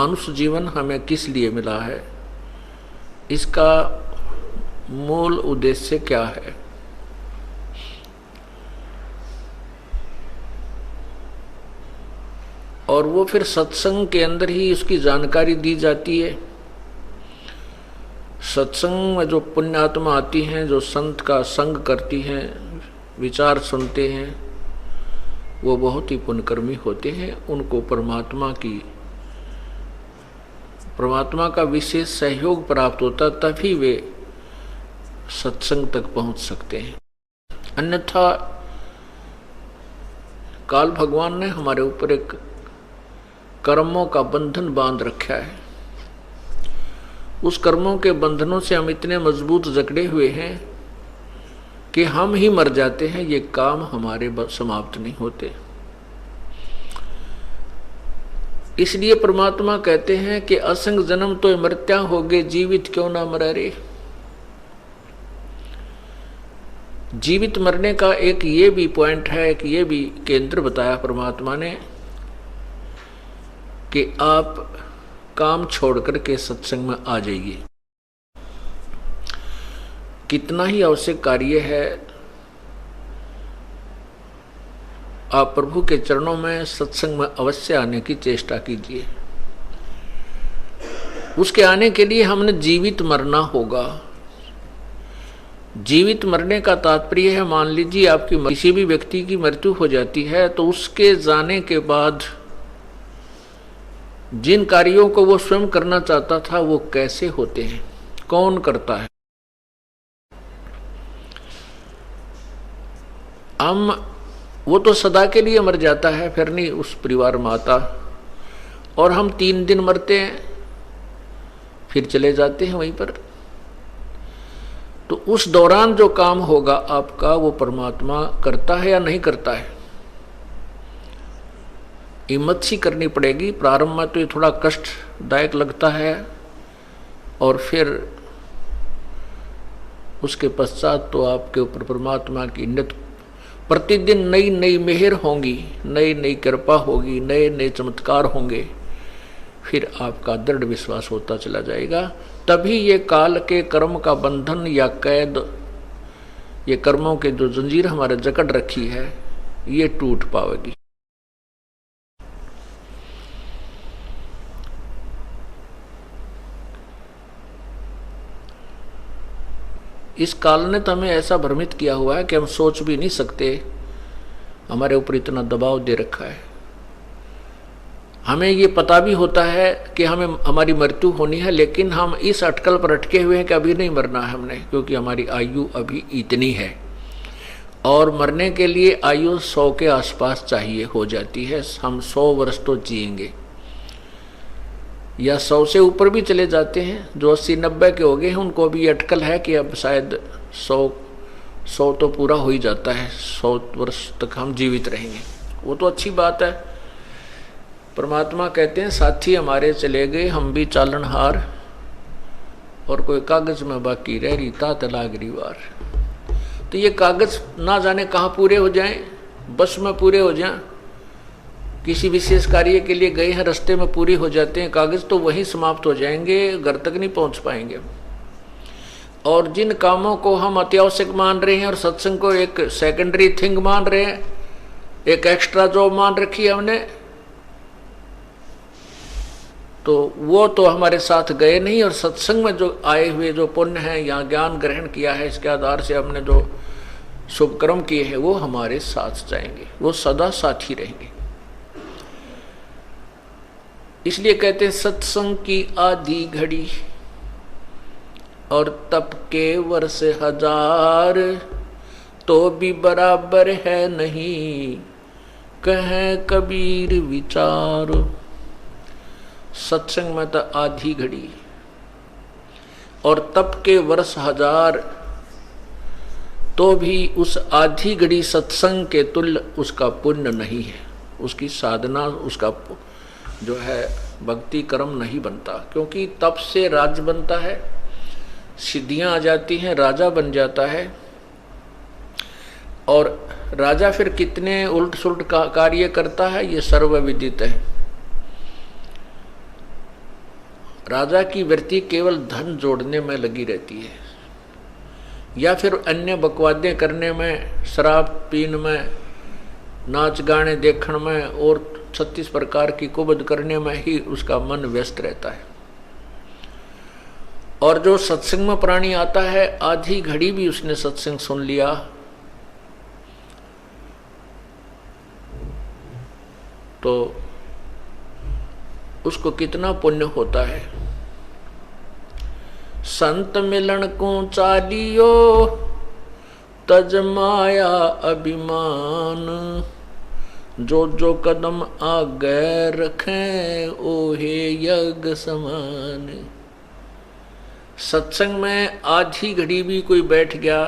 मानुष जीवन हमें किस लिए मिला है, इसका मूल उद्देश्य क्या है। और वो फिर सत्संग के अंदर ही उसकी जानकारी दी जाती है। सत्संग में जो पुण्यात्मा आती हैं, जो संत का संग करती हैं, विचार सुनते हैं, वो बहुत ही पुण्यकर्मी होते हैं। उनको परमात्मा का विशेष सहयोग प्राप्त होता, तभी वे सत्संग तक पहुंच सकते हैं। अन्यथा काल भगवान ने हमारे ऊपर एक कर्मों का बंधन बांध रखा है। उस कर्मों के बंधनों से हम इतने मजबूत जकड़े हुए हैं कि हम ही मर जाते हैं, ये काम हमारे समाप्त नहीं होते। इसलिए परमात्मा कहते हैं कि असंग जन्म तो मृत्या होगे, जीवित क्यों ना मरे रे। जीवित मरने का एक ये भी पॉइंट है, एक ये भी केंद्र बताया परमात्मा ने कि आप काम छोड़ करके सत्संग में आ जाइए। कितना ही आवश्यक कार्य है, आप प्रभु के चरणों में सत्संग में अवश्य आने की चेष्टा कीजिए। उसके आने के लिए हमने जीवित मरना होगा। जीवित मरने का तात्पर्य है, मान लीजिए आपकी किसी भी व्यक्ति की मृत्यु हो जाती है तो उसके जाने के बाद जिन कार्यों को वो स्वयं करना चाहता था वो कैसे होते हैं, कौन करता है। वो तो सदा के लिए मर जाता है, फिर नहीं उस परिवार में आता। और हम 3 दिन मरते हैं, फिर चले जाते हैं वहीं पर। तो उस दौरान जो काम होगा आपका, वो परमात्मा करता है या नहीं करता है। हिम्मत सी करनी पड़ेगी। प्रारंभ में तो ये थोड़ा कष्टदायक लगता है, और फिर उसके पश्चात तो आपके ऊपर परमात्मा की नित्य प्रतिदिन नई नई मेहर होंगी, नई नई कृपा होगी, नए नए चमत्कार होंगे। फिर आपका दृढ़ विश्वास होता चला जाएगा। तभी ये काल के कर्म का बंधन या कैद, ये कर्मों के जो जंजीर हमारे जकड़ रखी है, ये टूट पाएगी। इस काल ने तो हमें ऐसा भ्रमित किया हुआ है कि हम सोच भी नहीं सकते। हमारे ऊपर इतना दबाव दे रखा है। हमें ये पता भी होता है कि हमें हमारी मृत्यु होनी है, लेकिन हम इस अटकल पर अटके हुए हैं कि अभी नहीं मरना है हमने, क्योंकि हमारी आयु अभी इतनी है। और मरने के लिए आयु 100 के आसपास चाहिए हो जाती है। हम 100 वर्ष तो जिएंगे, या 100 से ऊपर भी चले जाते हैं। जो 80-90 के हो गए हैं उनको भी अटकल है कि अब शायद 100 तो पूरा हो ही जाता है, 100 वर्ष तक हम जीवित रहेंगे। वो तो अच्छी बात है। परमात्मा कहते हैं साथी हमारे चले गए, हम भी चालनहार, और कोई कागज में बाकी रह रही तात लागरी वार। तो ये कागज ना जाने कहाँ पूरे हो जाएं, बस में पूरे हो जाएं, किसी विशेष कार्य के लिए गए हैं, रास्ते में पूरी हो जाते हैं कागज, तो वहीं समाप्त हो जाएंगे, घर तक नहीं पहुंच पाएंगे। और जिन कामों को हम अत्यावश्यक मान रहे हैं और सत्संग को एक सेकेंडरी थिंग मान रहे हैं, एक एक्स्ट्रा जॉब मान रखी है हमने, तो वो तो हमारे साथ गए नहीं। और सत्संग में जो आए हुए जो पुण्य है या ज्ञान ग्रहण किया है, इसके आधार से हमने जो शुभ कर्म किए हैं, वो हमारे साथ जाएंगे, वो सदा साथी रहेंगे। इसलिए कहते हैं सत्संग की आधी घड़ी और तप के वर्ष 1000, तो भी बराबर है नहीं, कहे कबीर विचार। सत्संग में तो आधी घड़ी और तप के वर्ष 1000, तो भी उस आधी घड़ी सत्संग के तुल्य उसका पुण्य नहीं है। उसकी साधना, उसका जो है भक्ति कर्म नहीं बनता, क्योंकि तप से राज्य बनता है, सिद्धियां आ जाती हैं, राजा बन जाता है। और राजा फिर कितने उल्ट सुलट का कार्य करता है, ये सर्वविदित है। राजा की वृत्ति केवल धन जोड़ने में लगी रहती है, या फिर अन्य बकवादें करने में, शराब पीने में, नाच गाने देखने में और 36 प्रकार की कुबद करने में ही उसका मन व्यस्त रहता है। और जो सत्संग में प्राणी आता है, आधी घड़ी भी उसने सत्संग सुन लिया तो उसको कितना पुण्य होता है। संत मिलन को चालियो तज माया अभिमान, जो जो कदम आगे रखें ओहे यज्ञ समान। सत्संग में आधी घड़ी भी कोई बैठ गया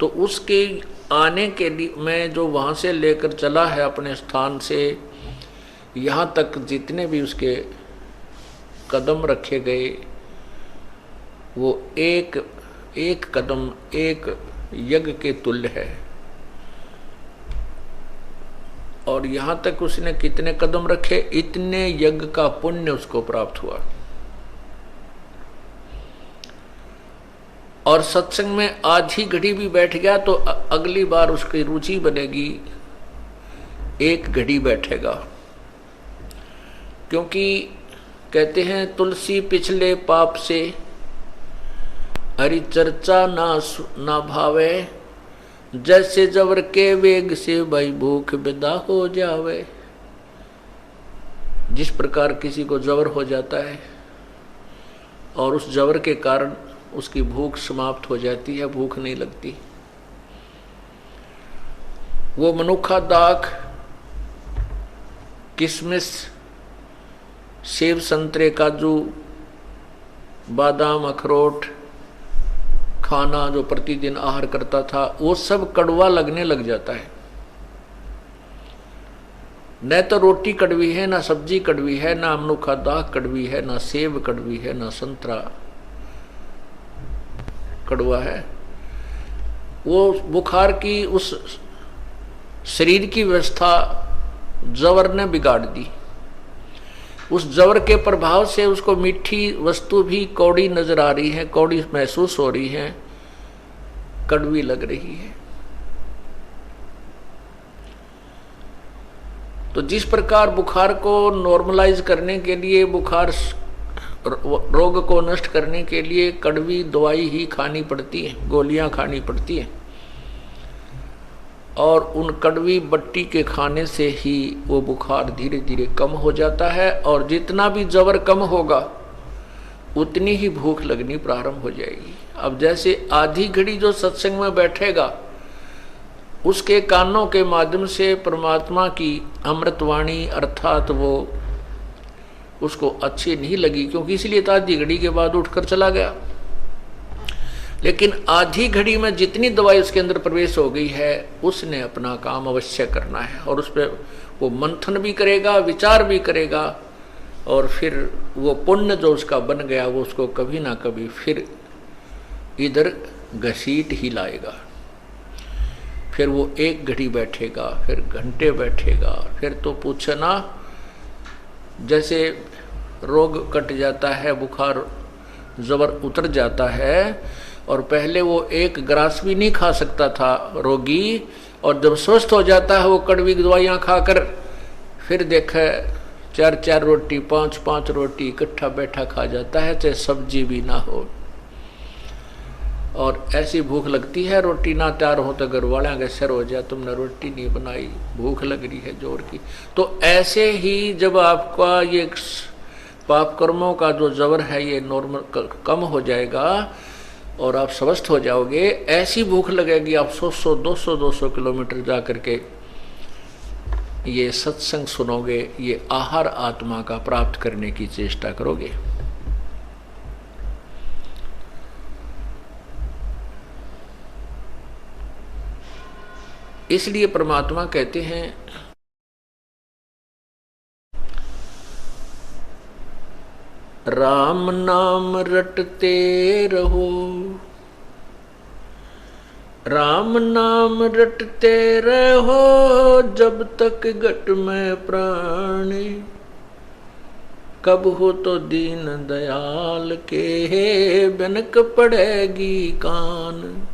तो उसके आने के लिए मैं जो वहाँ से लेकर चला है अपने स्थान से यहाँ तक जितने भी उसके कदम रखे गए, वो एक एक कदम एक यज्ञ के तुल्य है। और यहाँ तक उसने कितने कदम रखे, इतने यज्ञ का पुण्य उसको प्राप्त हुआ। और सत्संग में आधी घड़ी भी बैठ गया तो अगली बार उसकी रुचि बनेगी, एक घड़ी बैठेगा। क्योंकि कहते हैं तुलसी पिछले पाप से हरि चर्चा ना भावे, जैसे जबर के वेग से भाई भूख विदा हो जावे। जिस प्रकार किसी को जबर हो जाता है और उस जबर के कारण उसकी भूख समाप्त हो जाती है, भूख नहीं लगती, वो मनुखा दाख, किशमिश, सेब, संतरे, काजू, बादाम, अखरोट खाना जो प्रतिदिन आहार करता था, वो सब कड़वा लगने लग जाता है। न तो रोटी कड़वी है, ना सब्जी कड़वी है, ना मनुखा दाख कड़वी है, ना सेब कड़वी है, ना संतरा कड़वा है। वो बुखार की उस शरीर की व्यवस्था जवर ने बिगाड़ दी। उस जवर के प्रभाव से उसको मीठी वस्तु भी कौड़ी नजर आ रही है, कौड़ी महसूस हो रही है, कड़वी लग रही है। तो जिस प्रकार बुखार को नॉर्मलाइज करने के लिए, बुखार रोग को नष्ट करने के लिए कड़वी दवाई ही खानी पड़ती है, गोलियां खानी पड़ती है, और उन कड़वी बट्टी के खाने से ही वो बुखार धीरे धीरे कम हो जाता है। और जितना भी जबर कम होगा उतनी ही भूख लगनी प्रारंभ हो जाएगी। अब जैसे आधी घड़ी जो सत्संग में बैठेगा, उसके कानों के माध्यम से परमात्मा की अमृतवाणी अर्थात वो उसको अच्छी नहीं लगी, क्योंकि इसलिए तो आधी घड़ी के बाद उठकर चला गया। लेकिन आधी घड़ी में जितनी दवाई उसके अंदर प्रवेश हो गई है, उसने अपना काम अवश्य करना है, और उस पर वो मंथन भी करेगा, विचार भी करेगा, और फिर वो पुण्य जो उसका बन गया वो उसको कभी ना कभी फिर इधर घसीट ही लाएगा। फिर वो एक घड़ी बैठेगा, फिर घंटे बैठेगा, फिर तो पूछना, जैसे रोग कट जाता है, बुखार जबर उतर जाता है, और पहले वो एक ग्रास भी नहीं खा सकता था रोगी, और जब स्वस्थ हो जाता है वो कड़वी दवाइयाँ खाकर, फिर देखा 4-4 रोटी 5-5 रोटी इकट्ठा बैठा खा जाता है, चाहे सब्जी भी ना हो। और ऐसी भूख लगती है, रोटी ना तैयार हो तो घर वाले के सिर हो जाए, तुमने रोटी नहीं बनाई, भूख लग रही है जोर की। तो ऐसे ही जब आपका ये पाप कर्मों का जो जबर है ये नॉर्मल कम हो जाएगा और आप स्वस्थ हो जाओगे, ऐसी भूख लगेगी आप 100 200 किलोमीटर जा करके ये सत्संग सुनोगे, ये आहार आत्मा का प्राप्त करने की चेष्टा करोगे। इसलिए परमात्मा कहते हैं राम नाम रटते रहो, राम नाम रटते रहो, जब तक घट में प्राण, कब हो तो दीन दयाल के बिनक पड़ेगी कान।